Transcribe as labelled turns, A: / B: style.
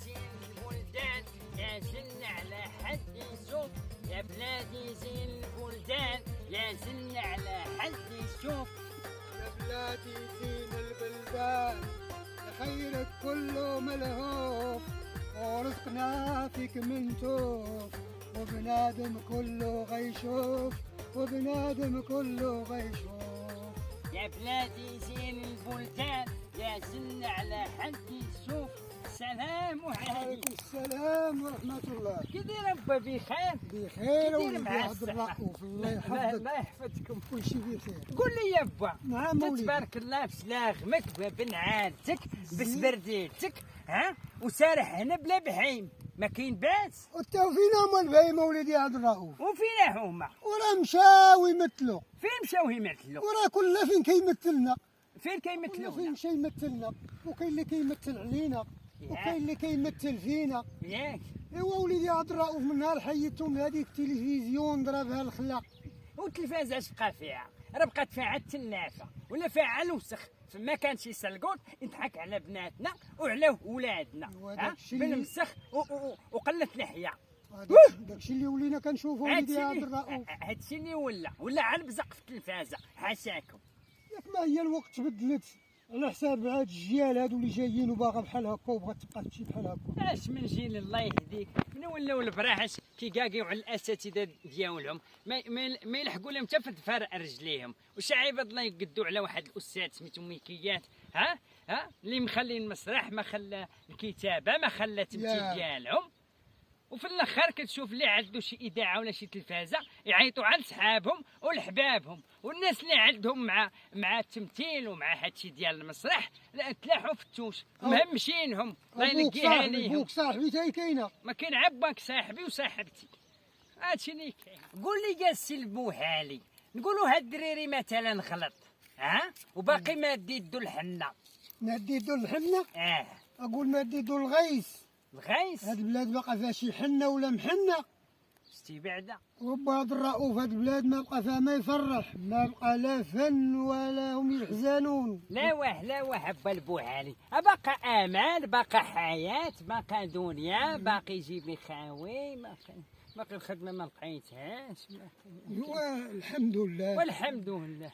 A: زين البلدان يا زن على حد يشوف، يا بلادي زين البلدان يا زن على حد يشوف.
B: يا بلادي زين البلدان يا خيرك كله ملهوف، ورزقنا فيك من توف، وبنادم كله غيشوف، وبنادم كله غيشوف.
A: يا بلادي زين البلدان يا زن على حد يشوف. السلام عليكم.
B: وعليكم السلام ورحمة الله.
A: كي داير با بخير؟
B: بخير
A: كي داير مع
B: ولدي عبد الرؤوف، الله
A: الله
B: يحفظك.
A: الله يحفظكم.
B: كل شيء بخير.
A: قول لي يا با،
B: نعم ولدي.
A: تبارك الله بسلاغمك بنعالتك بسبرديتك، ها وسارح هنا بلا بحيم، ما كاين باس.
B: وانت فينا هما البهيمة ولدي عبد الرؤوف؟
A: وفينا هما؟
B: وراه مشاو يمثلوا،
A: فين مشاو يمثلوا؟
B: وراه كل فين كيمثلنا،
A: فين
B: كل
A: كيمثلونا؟
B: فين شي يمثلنا، وكاين اللي كيمثل علينا، وكاين اللي كيمثل فينا.
A: ياك
B: ايوا وليدي عبد الرؤوف، من نهار حيدتهم هذيك التلفزيون ضربها الخلا.
A: والتلفاز اش بقى فيها؟ راه بقات فيها عاد التلافه ولا فيها على الوسخ، فما كانش يسلقون يضحك على بناتنا وعلى ولادنا، بالمسخ وقلت لحيه.
B: داكشي اللي ولينا كنشوفو وليدي عبد الرؤوف.
A: هادشي اللي ولا على بزق في التلفازه، حاشاكم.
B: ياك ما هي الوقت تبدلت على حساب هاد الجيال هادو اللي جايين وباغا بحال هكا وبغات تبقى تمشي بحال هكا.
A: اش من جيل الله يهديك، من ولاو البراحش كيكاكيو على الاساتذه ديالهم، ما يلحقوا لهم حتى في ظفر رجليهم. وش عيبه الله يقدوا على واحد الاستاذ سميتو ميكيات، ها اللي مخلي المسرح، ما خلى الكتابه، ما خلى التمثيل ديالهم. وفي الاخر كتشوف اللي عنده شي اذاعه ولا شي تلفازه يعيطوا على صحابهم ولحبابهم، والناس اللي عندهم مع التمثيل ومع هادشي ديال المسرح لا تلاحوا في التوش مهمشينهم. الله ينقيها ليهم.
B: بوك صاحبي تاي كاينه.
A: ما كاين عباك صاحبي وصاحبتي، هادشي اللي كاين. قول لي يا السي البوهالي، نقولوا هاد الدريري مثلا غلط، وباقي ما دي يدو الحنه،
B: ما دي يدو الحنه؟ اقول ما دي يدو الغيس.
A: الغيس؟
B: هاد البلاد باقا فيها شي حنه ولا محنه؟
A: شتي بعدا
B: رب عبد الرؤوف، هاد البلاد ما بقى فيها ما يفرح، ما بقى لا فن ولا هم يحزنون.
A: لا واه با البوهالي، باقا امال، باقا حياه، باقا دنيا، باقي يجيب لي خاوي، باقي الخدمه ما لقيتهاش.
B: ايوا الحمد لله.
A: والحمد لله.